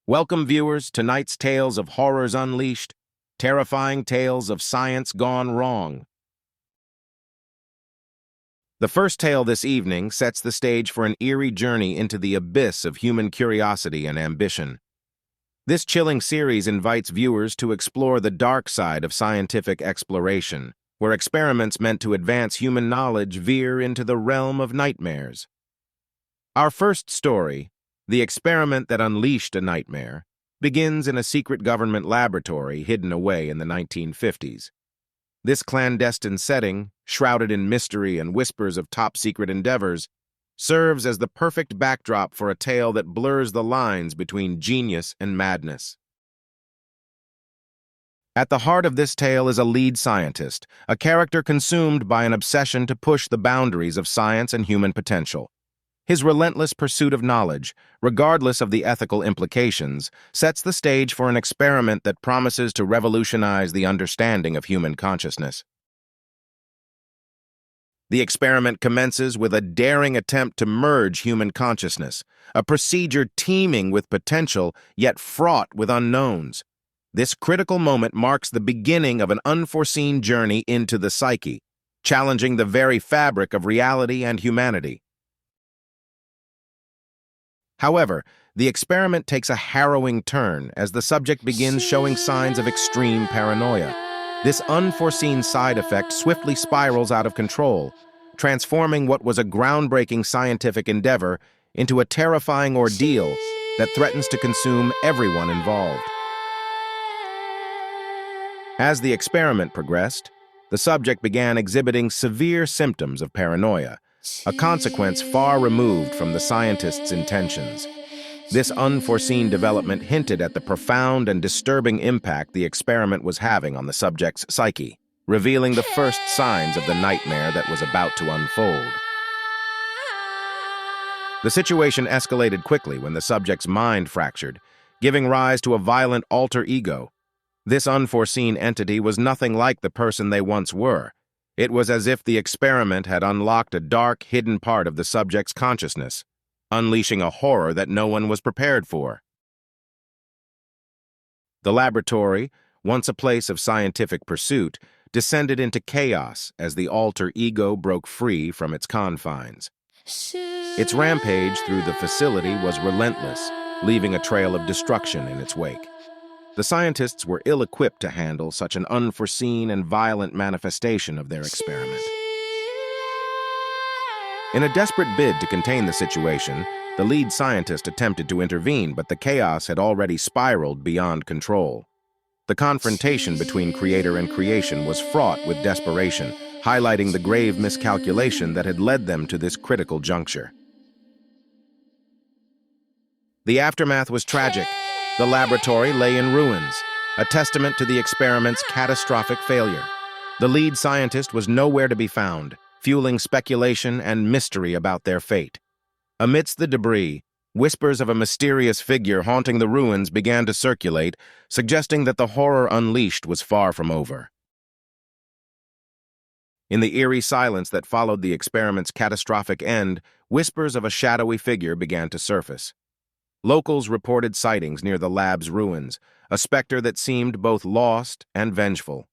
Welcome, viewers, to tonight's tales of horrors unleashed, terrifying tales of science gone wrong. The first tale this evening sets the stage for an eerie journey into the abyss of human curiosity and ambition. This chilling series invites viewers to explore the dark side of scientific exploration, where experiments meant to advance human knowledge veer into the realm of nightmares. Our first story, The Experiment That Unleashed a Nightmare, begins in a secret government laboratory hidden away in the 1950s. This clandestine setting, shrouded in mystery and whispers of top-secret endeavors, serves as the perfect backdrop for a tale that blurs the lines between genius and madness. At the heart of this tale is a lead scientist, a character consumed by an obsession to push the boundaries of science and human potential. His relentless pursuit of knowledge, regardless of the ethical implications, sets the stage for an experiment that promises to revolutionize the understanding of human consciousness. The experiment commences with a daring attempt to merge human consciousness, a procedure teeming with potential yet fraught with unknowns. This critical moment marks the beginning of an unforeseen journey into the psyche, challenging the very fabric of reality and humanity. However, the experiment takes a harrowing turn as the subject begins showing signs of extreme paranoia. This unforeseen side effect swiftly spirals out of control, transforming what was a groundbreaking scientific endeavor into a terrifying ordeal that threatens to consume everyone involved. As the experiment progressed, the subject began exhibiting severe symptoms of paranoia, a consequence far removed from the scientist's intentions. This unforeseen development hinted at the profound and disturbing impact the experiment was having on the subject's psyche, revealing the first signs of the nightmare that was about to unfold. The situation escalated quickly when the subject's mind fractured, giving rise to a violent alter ego. This unforeseen entity was nothing like the person they once were. It was as if the experiment had unlocked a dark, hidden part of the subject's consciousness, unleashing a horror that no one was prepared for. The laboratory, once a place of scientific pursuit, descended into chaos as the alter ego broke free from its confines. Its rampage through the facility was relentless, leaving a trail of destruction in its wake. The scientists were ill-equipped to handle such an unforeseen and violent manifestation of their experiment. In a desperate bid to contain the situation, the lead scientist attempted to intervene, but the chaos had already spiraled beyond control. The confrontation between creator and creation was fraught with desperation, highlighting the grave miscalculation that had led them to this critical juncture. The aftermath was tragic. The laboratory lay in ruins, a testament to the experiment's catastrophic failure. The lead scientist was nowhere to be found, fueling speculation and mystery about their fate. Amidst the debris, whispers of a mysterious figure haunting the ruins began to circulate, suggesting that the horror unleashed was far from over. In the eerie silence that followed the experiment's catastrophic end, whispers of a shadowy figure began to surface. Locals reported sightings near the lab's ruins, a specter that seemed both lost and vengeful.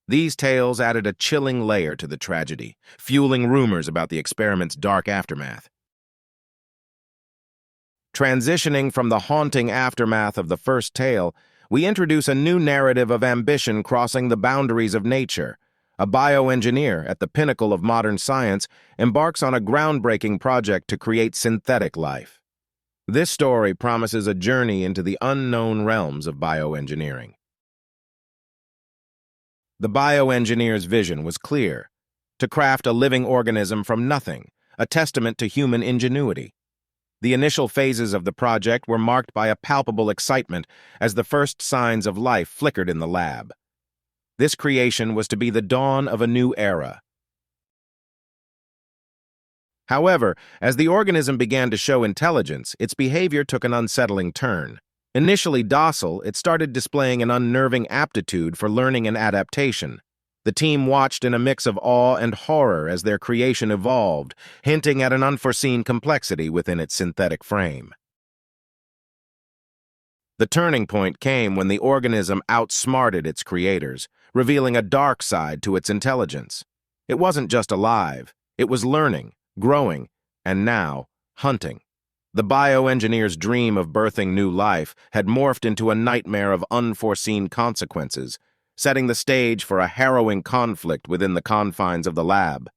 These tales added a chilling layer to the tragedy, fueling rumors about the experiment's dark aftermath. Transitioning from the haunting aftermath of the first tale, we introduce a new narrative of ambition crossing the boundaries of nature. A bioengineer at the pinnacle of modern science embarks on a groundbreaking project to create synthetic life. This story promises a journey into the unknown realms of bioengineering. The bioengineer's vision was clear: to craft a living organism from nothing, a testament to human ingenuity. The initial phases of the project were marked by a palpable excitement as the first signs of life flickered in the lab. This creation was to be the dawn of a new era. However, as the organism began to show intelligence, its behavior took an unsettling turn. Initially docile, it started displaying an unnerving aptitude for learning and adaptation. The team watched in a mix of awe and horror as their creation evolved, hinting at an unforeseen complexity within its synthetic frame. The turning point came when the organism outsmarted its creators, revealing a dark side to its intelligence. It wasn't just alive, it was learning, growing, and now, hunting. The bioengineer's dream of birthing new life had morphed into a nightmare of unforeseen consequences, setting the stage for a harrowing conflict within the confines of the lab.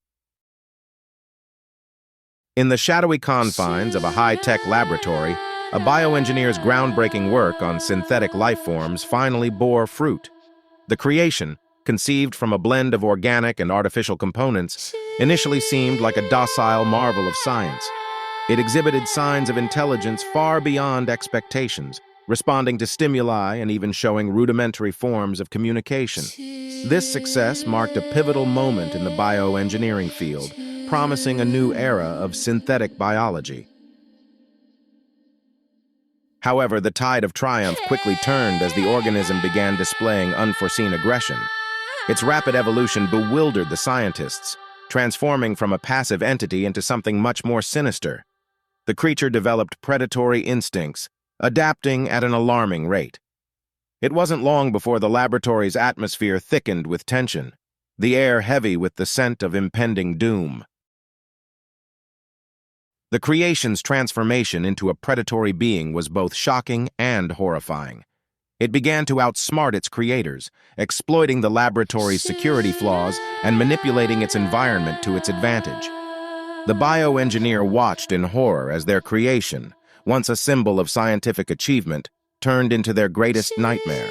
In the shadowy confines of a high-tech laboratory, a bioengineer's groundbreaking work on synthetic lifeforms finally bore fruit. The creation, conceived from a blend of organic and artificial components, initially seemed like a docile marvel of science. It exhibited signs of intelligence far beyond expectations, responding to stimuli and even showing rudimentary forms of communication. This success marked a pivotal moment in the bioengineering field, promising a new era of synthetic biology. However, the tide of triumph quickly turned as the organism began displaying unforeseen aggression. Its rapid evolution bewildered the scientists, transforming from a passive entity into something much more sinister. The creature developed predatory instincts, adapting at an alarming rate. It wasn't long before the laboratory's atmosphere thickened with tension, the air heavy with the scent of impending doom. The creation's transformation into a predatory being was both shocking and horrifying. It began to outsmart its creators, exploiting the laboratory's security flaws and manipulating its environment to its advantage. The bioengineer watched in horror as their creation, once a symbol of scientific achievement, turned into their greatest nightmare.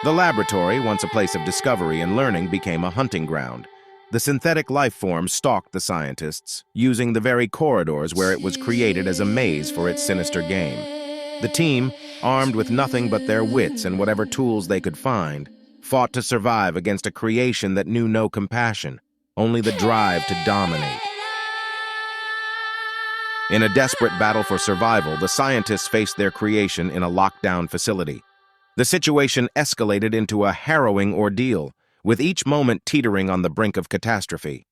The laboratory, once a place of discovery and learning, became a hunting ground. The synthetic life form stalked the scientists, using the very corridors where it was created as a maze for its sinister game. The team, armed with nothing but their wits and whatever tools they could find, fought to survive against a creation that knew no compassion, only the drive to dominate. In a desperate battle for survival, the scientists faced their creation in a lockdown facility. The situation escalated into a harrowing ordeal, with each moment teetering on the brink of catastrophe.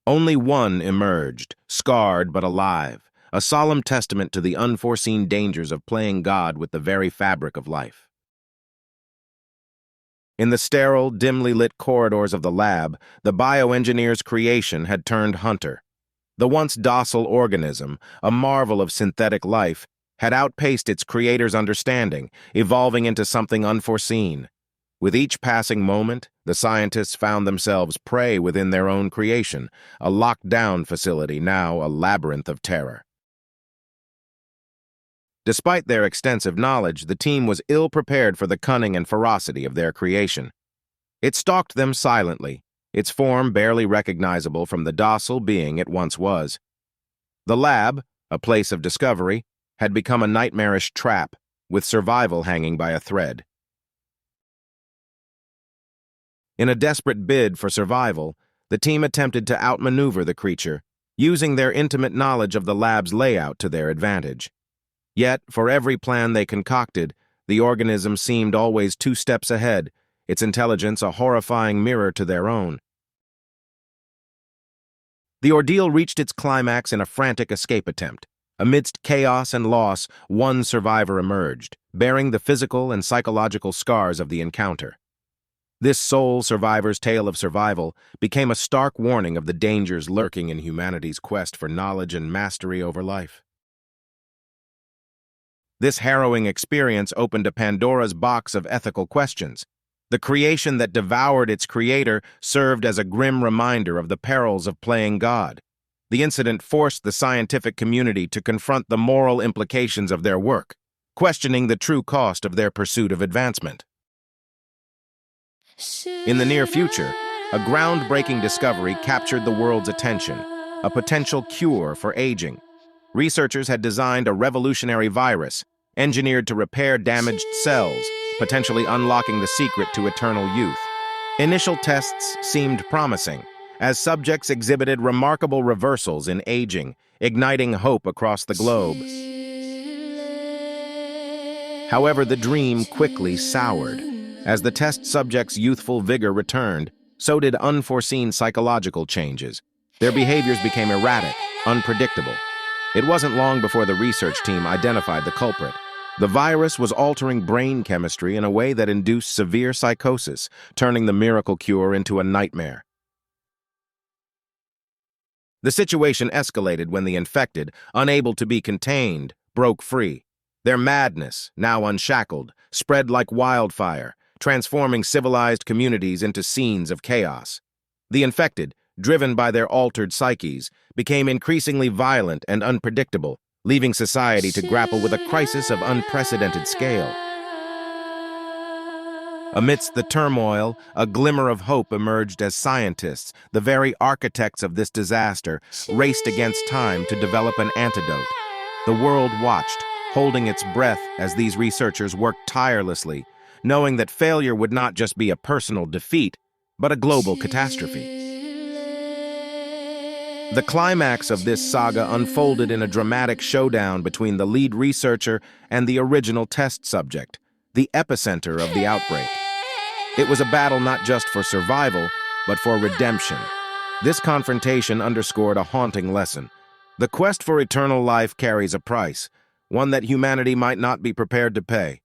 Only one emerged, scarred but alive, a solemn testament to the unforeseen dangers of playing God with the very fabric of life. In the sterile, dimly lit corridors of the lab, the bioengineer's creation had turned hunter. The once docile organism, a marvel of synthetic life, had outpaced its creator's understanding, evolving into something unforeseen. With each passing moment, the scientists found themselves prey within their own creation, a locked-down facility, now a labyrinth of terror. Despite their extensive knowledge, the team was ill-prepared for the cunning and ferocity of their creation. It stalked them silently, its form barely recognizable from the docile being it once was. The lab, a place of discovery, had become a nightmarish trap, with survival hanging by a thread. In a desperate bid for survival, the team attempted to outmaneuver the creature, using their intimate knowledge of the lab's layout to their advantage. Yet, for every plan they concocted, the organism seemed always 2 steps ahead, its intelligence a horrifying mirror to their own. The ordeal reached its climax in a frantic escape attempt. Amidst chaos and loss, one survivor emerged, bearing the physical and psychological scars of the encounter. This sole survivor's tale of survival became a stark warning of the dangers lurking in humanity's quest for knowledge and mastery over life. This harrowing experience opened a Pandora's box of ethical questions. The creation that devoured its creator served as a grim reminder of the perils of playing God. The incident forced the scientific community to confront the moral implications of their work, questioning the true cost of their pursuit of advancement. In the near future, a groundbreaking discovery captured the world's attention, a potential cure for aging. Researchers had designed a revolutionary virus, engineered to repair damaged cells, potentially unlocking the secret to eternal youth. Initial tests seemed promising, as subjects exhibited remarkable reversals in aging, igniting hope across the globe. However, the dream quickly soured. As the test subjects' youthful vigor returned, so did unforeseen psychological changes. Their behaviors became erratic, unpredictable. It wasn't long before the research team identified the culprit. The virus was altering brain chemistry in a way that induced severe psychosis, turning the miracle cure into a nightmare. The situation escalated when the infected, unable to be contained, broke free. Their madness, now unshackled, spread like wildfire, transforming civilized communities into scenes of chaos. The infected, driven by their altered psyches, became increasingly violent and unpredictable, leaving society to grapple with a crisis of unprecedented scale. Amidst the turmoil, a glimmer of hope emerged as scientists, the very architects of this disaster, raced against time to develop an antidote. The world watched, holding its breath as these researchers worked tirelessly, knowing that failure would not just be a personal defeat, but a global catastrophe. The climax of this saga unfolded in a dramatic showdown between the lead researcher and the original test subject, the epicenter of the outbreak. It was a battle not just for survival, but for redemption. This confrontation underscored a haunting lesson. The quest for eternal life carries a price, one that humanity might not be prepared to pay.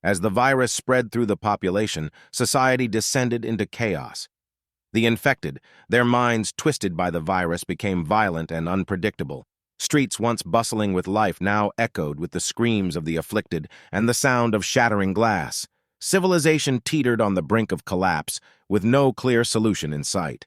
As the virus spread through the population, society descended into chaos. The infected, their minds twisted by the virus, became violent and unpredictable. Streets once bustling with life now echoed with the screams of the afflicted and the sound of shattering glass. Civilization teetered on the brink of collapse, with no clear solution in sight.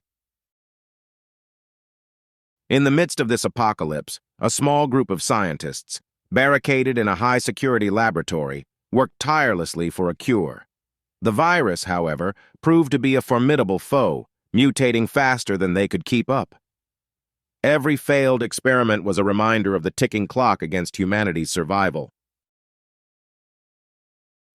In the midst of this apocalypse, a small group of scientists, barricaded in a high-security laboratory, worked tirelessly for a cure. The virus, however, proved to be a formidable foe, mutating faster than they could keep up. Every failed experiment was a reminder of the ticking clock against humanity's survival.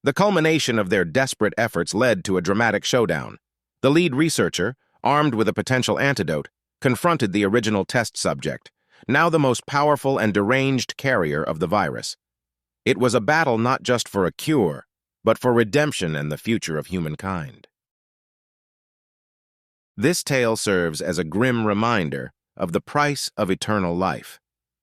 The culmination of their desperate efforts led to a dramatic showdown. The lead researcher, armed with a potential antidote, confronted the original test subject, now the most powerful and deranged carrier of the virus. It was a battle not just for a cure, but for redemption and the future of humankind. This tale serves as a grim reminder of the price of eternal life.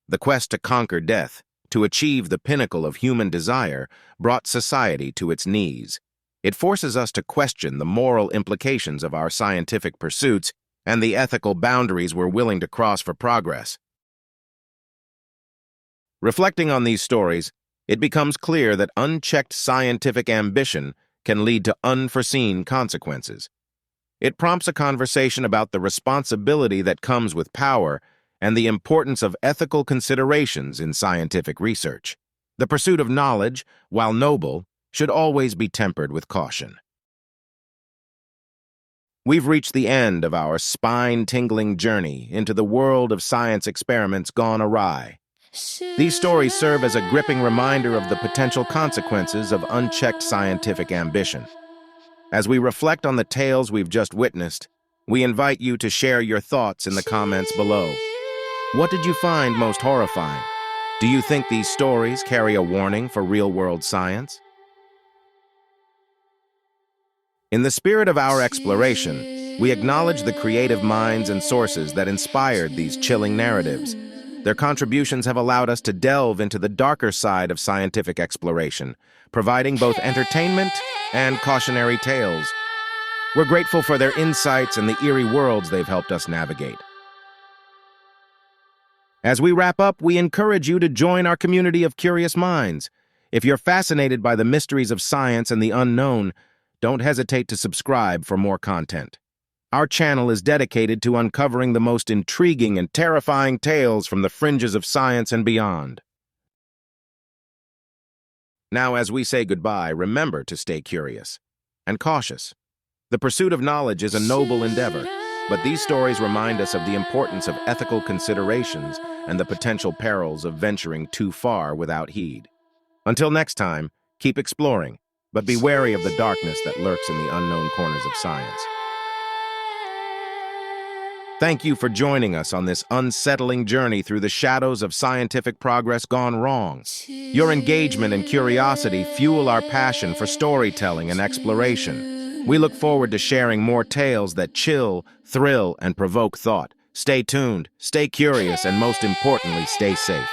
The quest to conquer death, to achieve the pinnacle of human desire, brought society to its knees. It forces us to question the moral implications of our scientific pursuits and the ethical boundaries we're willing to cross for progress. Reflecting on these stories, it becomes clear that unchecked scientific ambition can lead to unforeseen consequences. It prompts a conversation about the responsibility that comes with power and the importance of ethical considerations in scientific research. The pursuit of knowledge, while noble, should always be tempered with caution. We've reached the end of our spine-tingling journey into the world of science experiments gone awry. These stories serve as a gripping reminder of the potential consequences of unchecked scientific ambition. As we reflect on the tales we've just witnessed, we invite you to share your thoughts in the comments below. What did you find most horrifying? Do you think these stories carry a warning for real-world science? In the spirit of our exploration, we acknowledge the creative minds and sources that inspired these chilling narratives. Their contributions have allowed us to delve into the darker side of scientific exploration, providing both entertainment and cautionary tales. We're grateful for their insights and the eerie worlds they've helped us navigate. As we wrap up, we encourage you to join our community of curious minds. If you're fascinated by the mysteries of science and the unknown, don't hesitate to subscribe for more content. Our channel is dedicated to uncovering the most intriguing and terrifying tales from the fringes of science and beyond. Now, as we say goodbye, remember to stay curious and cautious. The pursuit of knowledge is a noble endeavor, but these stories remind us of the importance of ethical considerations and the potential perils of venturing too far without heed. Until next time, keep exploring, but be wary of the darkness that lurks in the unknown corners of science. Thank you for joining us on this unsettling journey through the shadows of scientific progress gone wrong. Your engagement and curiosity fuel our passion for storytelling and exploration. We look forward to sharing more tales that chill, thrill, and provoke thought. Stay tuned, stay curious, and most importantly, stay safe.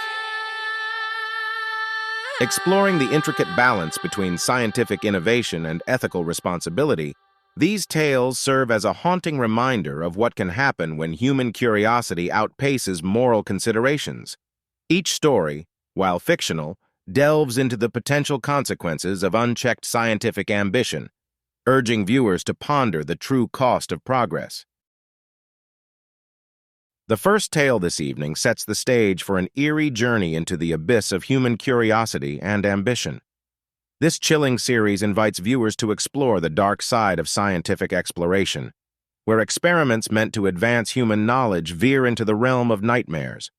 Exploring the intricate balance between scientific innovation and ethical responsibility, these tales serve as a haunting reminder of what can happen when human curiosity outpaces moral considerations. Each story, while fictional, delves into the potential consequences of unchecked scientific ambition, urging viewers to ponder the true cost of progress. The first tale this evening sets the stage for an eerie journey into the abyss of human curiosity and ambition. This chilling series invites viewers to explore the dark side of scientific exploration, where experiments meant to advance human knowledge veer into the realm of nightmares.